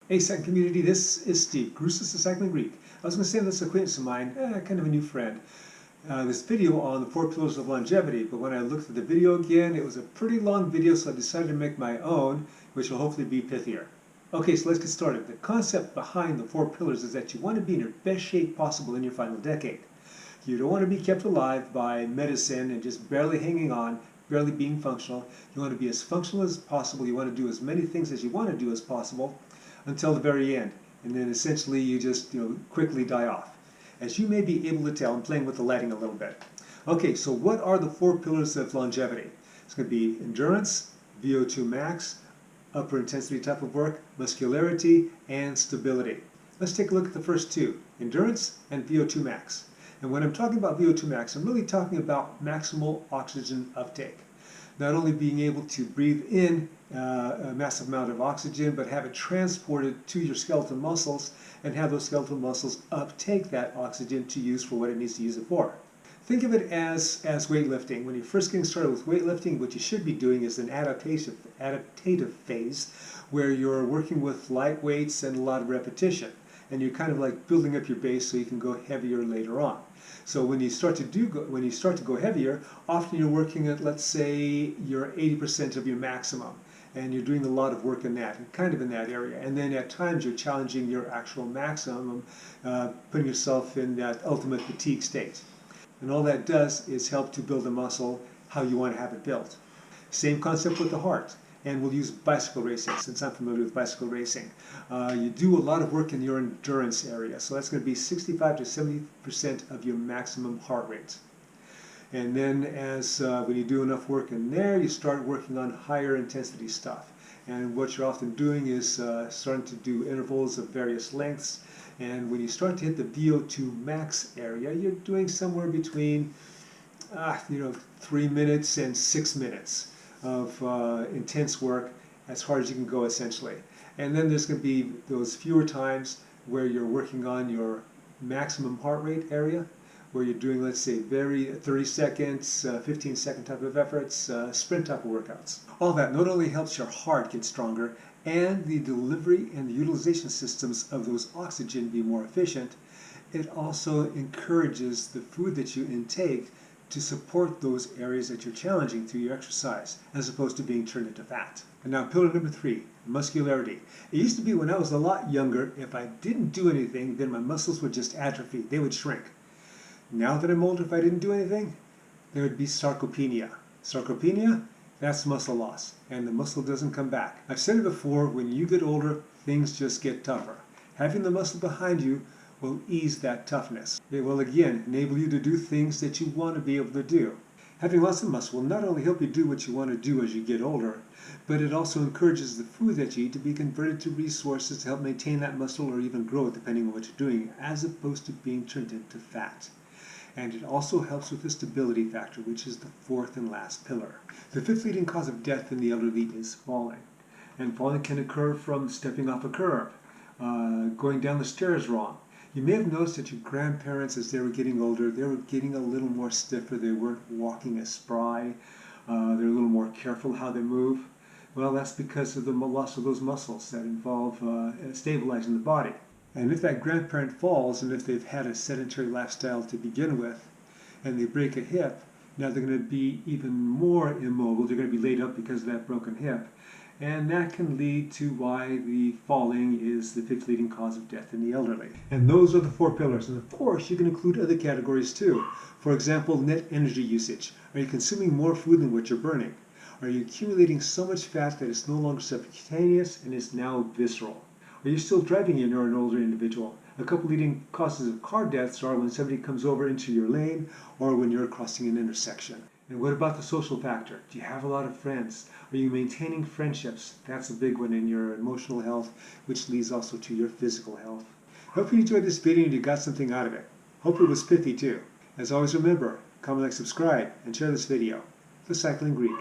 Hey, cycling community, this is Steve, Crucis the Cycling Greek. I was going to say this acquaintance of mine, kind of a new friend, this video on the 4 pillars of longevity, but when I looked at the video again, it was a pretty long video, so I decided to make my own, which will hopefully be pithier. Okay, so let's get started. The concept behind the 4 pillars is that you want to be in your best shape possible in your final decade. You don't want to be kept alive by medicine and just barely hanging on, barely being functional. You want to be as functional as possible. You want to do as many things as you want to do as possible until the very end, and then essentially you just quickly die off. As you may be able to tell, I'm playing with the lighting a little bit. Okay, so what are the 4 pillars of longevity? It's going to be endurance, VO2 max, upper intensity type of work, muscularity, and stability. Let's take a look at the first two, endurance and VO2 max. And when I'm talking about VO2 max, I'm really talking about maximal oxygen uptake. Not only being able to breathe in a massive amount of oxygen, but have it transported to your skeletal muscles and have those skeletal muscles uptake that oxygen to use for what it needs to use it for. Think of it as weightlifting. When you're first getting started with weightlifting, what you should be doing is an adaptative phase where you're working with light weights and a lot of repetition. And you're kind of like building up your base so you can go heavier later on. So when you start to go heavier, often you're working at, let's say, your 80% of your maximum, and you're doing a lot of work in that, kind of in that area. And then at times you're challenging your actual maximum, putting yourself in that ultimate fatigue state. And all that does is help to build a muscle how you want to have it built. Same concept with the heart. And we'll use bicycle racing, since I'm familiar with bicycle racing. You do a lot of work in your endurance area, so that's going to be 65 to 70% of your maximum heart rate. And then when you do enough work in there, you start working on higher intensity stuff. And what you're often doing is starting to do intervals of various lengths. And when you start to hit the VO2 max area, you're doing somewhere between 3 minutes and 6 minutes of intense work, as hard as you can go essentially. And then there's going to be those fewer times where you're working on your maximum heart rate area, where you're doing, let's say, 30 seconds, 15-second type of efforts, sprint type of workouts. All that not only helps your heart get stronger and the delivery and the utilization systems of those oxygen be more efficient, it also encourages the food that you intake to support those areas that you're challenging through your exercise, as opposed to being turned into fat. And now pillar number 3, muscularity. It used to be when I was a lot younger, if I didn't do anything, then my muscles would just atrophy, they would shrink. Now that I'm older, if I didn't do anything, there would be sarcopenia. Sarcopenia, that's muscle loss, and the muscle doesn't come back. I've said it before, when you get older, things just get tougher. Having the muscle behind you will ease that toughness. It will again enable you to do things that you want to be able to do. Having lots of muscle will not only help you do what you want to do as you get older, but it also encourages the food that you eat to be converted to resources to help maintain that muscle or even grow it depending on what you're doing, as opposed to being turned into fat. And it also helps with the stability factor, which is the 4th and last pillar. The 5th leading cause of death in the elderly is falling. And falling can occur from stepping off a curb, going down the stairs wrong. You may have noticed that your grandparents, as they were getting older, they were getting a little more stiffer. They weren't walking as spry. They're a little more careful how they move. Well, that's because of the loss of those muscles that involve stabilizing the body. And if that grandparent falls, and if they've had a sedentary lifestyle to begin with, and they break a hip, now they're going to be even more immobile. They're going to be laid up because of that broken hip. And that can lead to why the falling is the 5th leading cause of death in the elderly. And those are the 4 pillars. And of course, you can include other categories too. For example, net energy usage. Are you consuming more food than what you're burning? Are you accumulating so much fat that it's no longer subcutaneous and is now visceral? Are you still driving when you're an older individual? A couple leading causes of car deaths are when somebody comes over into your lane or when you're crossing an intersection. And what about the social factor? Do you have a lot of friends? Are you maintaining friendships? That's a big one in your emotional health, which leads also to your physical health. Hope you enjoyed this video and you got something out of it. Hope it was pithy too. As always, remember, comment, like, subscribe, and share this video. The Cycling Greek.